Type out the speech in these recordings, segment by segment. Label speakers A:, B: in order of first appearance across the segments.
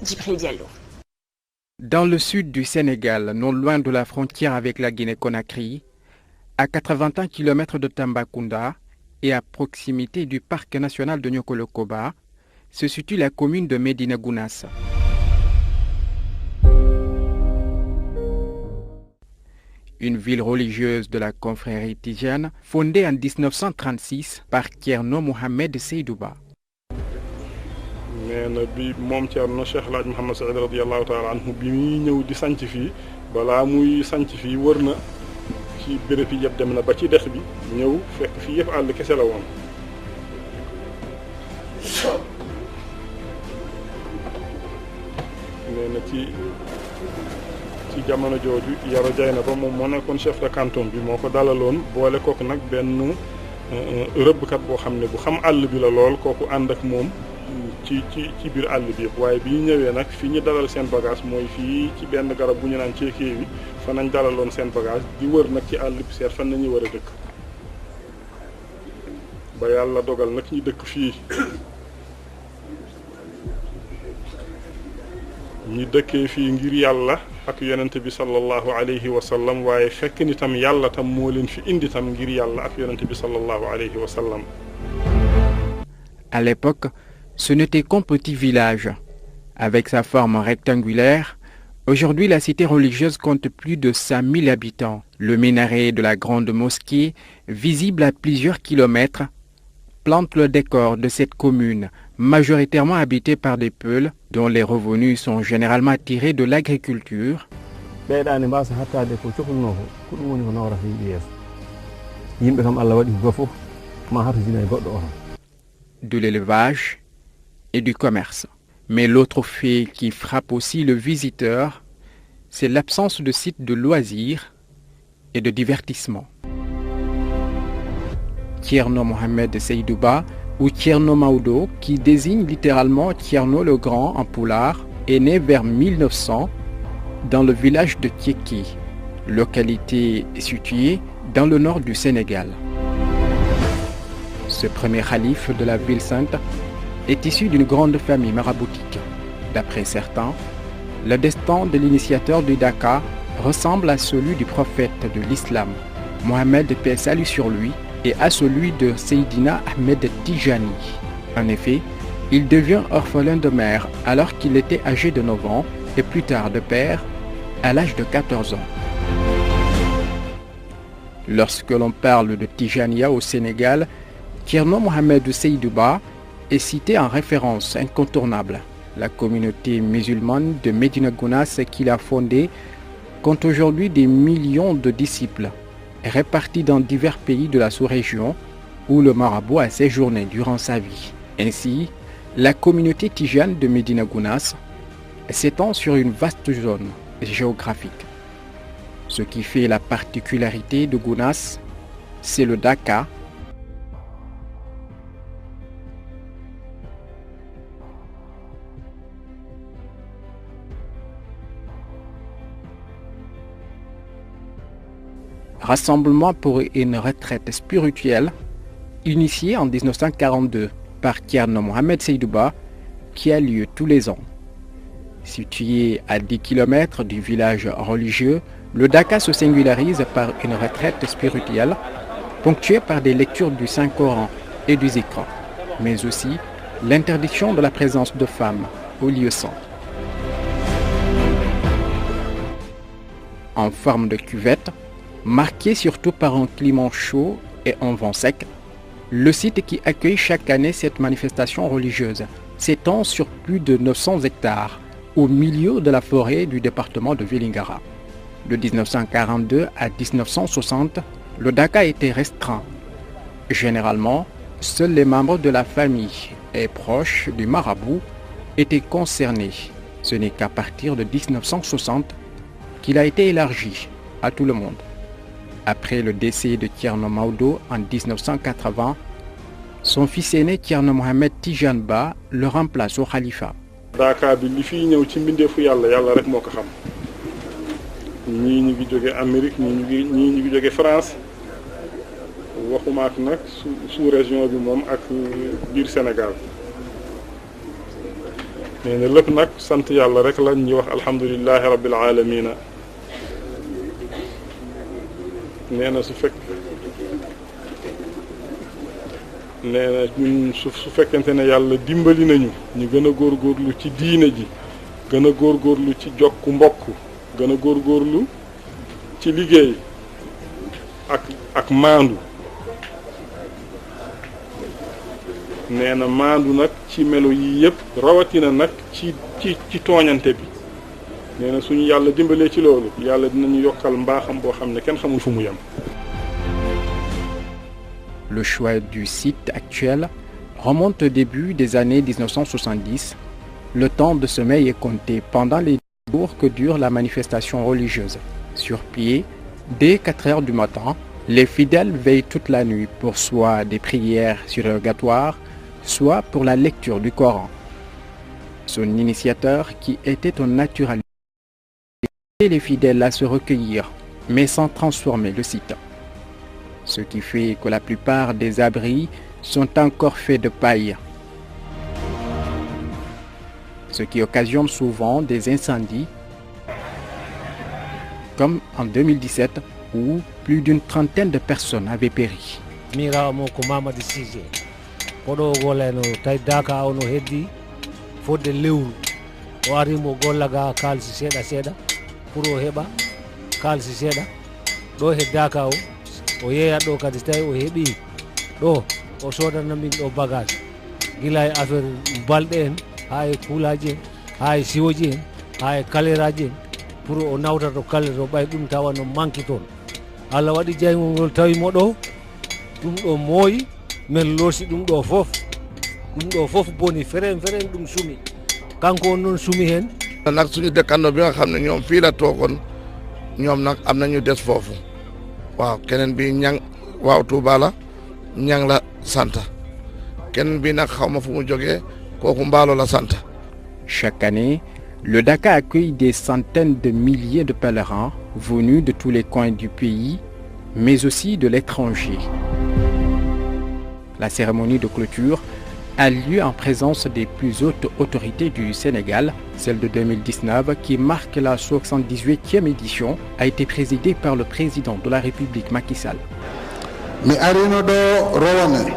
A: Djibril Diallo.
B: Dans le sud du Sénégal, non loin de la frontière avec la Guinée-Conakry, à 81 km de Tambacounda et à proximité du parc national de Niokolo-Koba, se situe la commune de Médina Gounass. Une ville religieuse de la confrérie tijane fondée en 1936 par Thierno Mohamed Seydou Ba.
C: nee na bi moom Thierno Cheikh El Hadj Mouhamed Saïd radiyallahu taala anhu bi muy ñëw di sanc fii balaa muy sanc fii wër na ci béréb yi yëpp dem na ba ci dex bi ñëw fekk fii yëpp àll kese la woon. nee na ci jamono jooju Yoro Dieynaba moom moo nekkoon chef de canton bi moo ko dalaloon boole kooku nag benn rëbbkat boo xam ne bu xam àll bi la lool kooku ànd ak moom. ci biir àll bi yëpp waaye bi ñu ñëwee nag fi ñu dalal seen bagage mooy fii ci benn garab bu ñu naan ceekee bi fa nañ dalaloon seen bagage di wër nag ci àll bi seet fan nañuy war a dëkk ba yàlla dogal nag ñu dëkk fii ñi dëkkee fii ngir yàlla ak yonente bi sallallahu alayhi wa sallam waaye fekk ni tam yàlla tam moo leen fi indi tam ngir yàlla ak yonente bi sallallahu alayhi wa sallam.
B: À l'époque, ce n'était qu'un petit village. Avec sa forme rectangulaire, aujourd'hui la cité religieuse compte plus de 5000 habitants. Le minaret de la grande mosquée, visible à plusieurs kilomètres, plante le décor de cette commune, majoritairement habitée par des Peuls, dont les revenus sont généralement tirés de l'agriculture. De l'élevage et du commerce. Mais l'autre fait qui frappe aussi le visiteur, c'est l'absence de sites de loisirs et de divertissement. Thierno Mohamed Seydou Ba ou Thierno Maodo, qui désigne littéralement Thierno le Grand en poulard, est né vers 1900 dans le village de Tieki, localité située dans le nord du Sénégal. Ce premier khalife de la ville sainte est issu d'une grande famille maraboutique. D'après certains, le destin de l'initiateur du Dakar ressemble à celui du prophète de l'islam, Mohamed paix salut sur lui, et à celui de Seydina Ahmed Tijani. En effet, il devient orphelin de mère alors qu'il était âgé de 9 ans et plus tard de père à l'âge de 14 ans. Lorsque l'on parle de Tijaniya au Sénégal, Thierno Mohamed Seydou Ba est cité en référence incontournable. La communauté musulmane de Médina Gounass qu'il a fondée compte aujourd'hui des millions de disciples, répartis dans divers pays de la sous-région où le marabout a séjourné durant sa vie. Ainsi, la communauté tijane de Médina Gounass s'étend sur une vaste zone géographique. Ce qui fait la particularité de Gounass, c'est le Daka, rassemblement pour une retraite spirituelle initiée en 1942 par Thierno Mohamed Seydou Ba qui a lieu tous les ans. Situé à 10 km du village religieux, le Daka se singularise par une retraite spirituelle ponctuée par des lectures du Saint-Coran et du Zikr, mais aussi l'interdiction de la présence de femmes au lieu saint. En forme de cuvette, marqué surtout par un climat chaud et un vent sec, le site qui accueille chaque année cette manifestation religieuse s'étend sur plus de 900 hectares au milieu de la forêt du département de Vélingara. De 1942 à 1960, le Daka était restreint. Généralement, seuls les membres de la famille et proches du marabout étaient concernés. Ce n'est qu'à partir de 1960 qu'il a été élargi à tout le monde. Après le décès de Thierno Maodo en 1980, son fils aîné Thierno Mohamed Tijane Ba le remplace au khalifa.
C: Dakar bi li fi ñëw ci mbindeefu yàlla rek moo ko xam ñii ñu ngi jóge Amérique ñii ñu ngi jóge France waxuma ak nag sous région bi moom ak biir Sénégal nee na lépp nag sant yàlla rek la ñuy wax alhamdulillahi rabbil alamina nee na su fekkente ne yàlla dimbali nañu ñu gën a góorgóorlu ci diine ji gën a góorgóorlu ci jokku mbokk gën a góorgóorlu ci liggéey ak maandu nee na maandu nag ci melo yi yëpp rawatina nag ci tooñante bi nee na suñu yàlla dimbalee ci loolu yàlla dinañu yokkal mbaaxam boo xam ne kenn xamul fu mu yem.
B: Le choix du site actuel remonte au début des années 1970. Le temps de sommeil est compté pendant les jours que dure la manifestation religieuse. Sur pied, dès 4 heures du matin, les fidèles veillent toute la nuit pour soit des prières surrogatoires, soit pour la lecture du Coran. Son initiateur, qui était un naturaliste, aidait les fidèles à se recueillir, mais sans transformer le site. Ce qui fait que la plupart des abris sont encore faits de paille, ce qui occasionne souvent des incendies, comme en 2017 où plus d'une trentaine de personnes avaient péri.
A: o yeeya ɗo kadi tawi o heeɓi ɗo o sodana min ɗo bagage gila e affaire balɗe en ha e kuulaji en ha e siwoji en ha e kaleraji en pour o nawta to kalere o ɓay ɗum tawa no manque toon Allah waɗi jaygol ngol tawimo ɗo ɗum ɗo mooyi min loosi ɗum ɗo fof boni feren ɗum sumi kanko on noon sumi hen
D: nag suñu dëkkandoo bi nga xam ne ñoom fii la toogoon ñoom nag am nañu des foofu waaw keneen bi ñang waaw Touba la ñang la santa keneen bi nag xaw ma fu mu jógee kooku Mbaalo la santa.
B: Chaque année, le Dakar accueille des centaines de milliers de pèlerins venus de tous les coins du pays, mais aussi de l'étranger. La cérémonie de clôture a lieu en présence des plus hautes autorités du Sénégal. Celle de 2019, qui marque la 78e édition, a été présidée par le président de la République Macky Sall.
E: Mi arino ɗo rowane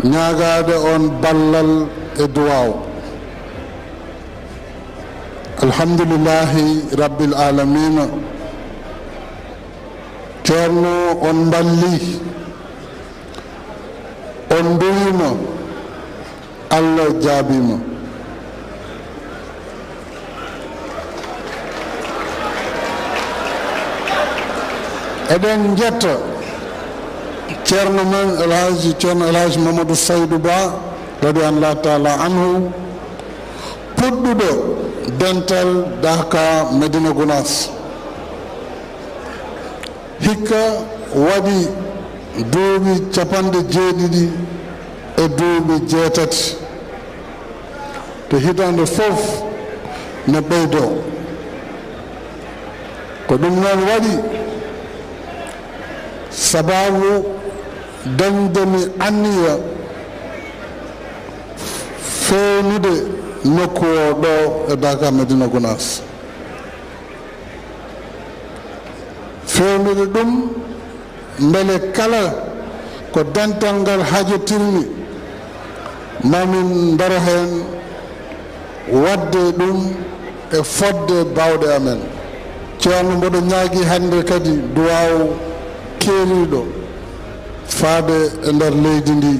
E: ñaagade on ballal e duwaw alhamdulillahi rabbil alamina ceerno on balli on duyima Allah jaabima eɗen jetta ceerno men ceerno Elhaji Mamadou Saydou Ba radiyallahu taala anhu puɗɗuɗo dental Daka Medina Gounass hikka waɗi duuɓi 70 e duuɓi 8 to hitande fof ne ɓeydo ko ɗum noon waɗi sababu dañdemi anniya fewnude nokku o ɗo e Daka Medina Gounass fewnude ɗum mbele kala ko dental ngal hajotirmi mamin daro hen wadde ɗum e fodde bawɗe amen ceerno mboɗo ñaagui hande kadi duwaw keeriɗo faade e nder leydi ndi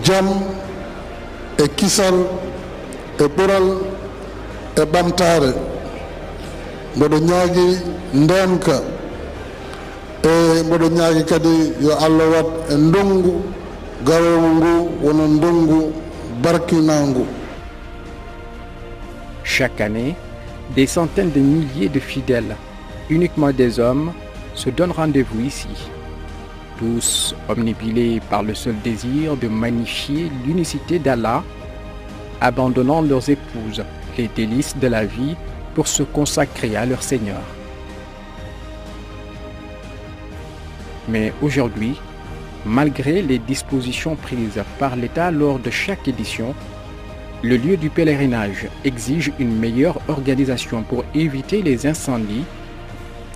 E: jaam e kisal e ɓural e ɓamtare mboɗo ñaagui ndenka e mboɗo ñaagui kadi yo Allah wat e ndungu garowo ngu wono ndungu barkinangu.
B: Chaque année, des centaines de milliers de fidèles, uniquement des hommes, se donnent rendez-vous ici. Tous omnibilés par le seul désir de magnifier l'unicité d'Allah, abandonnant leurs épouses, les délices de la vie pour se consacrer à leur Seigneur. Mais aujourd'hui, malgré les dispositions prises par l'État lors de chaque édition, Le lieu du pèlerinage exige une meilleure organisation pour éviter les incendies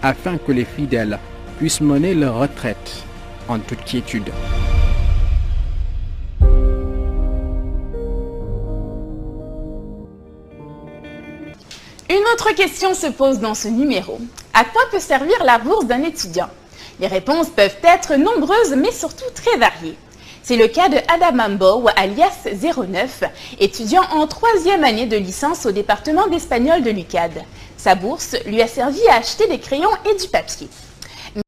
B: afin que les fidèles puissent mener leur retraite en toute quiétude.
F: Une autre question se pose dans ce numéro. À quoi peut servir la bourse d'un étudiant? Les réponses peuvent être nombreuses mais surtout très variées. C'est le cas de Adamambo, alias 09, étudiant en 3e année de licence au département d'espagnol de l'UCAD. Sa bourse lui a servi à acheter des crayons et du papier.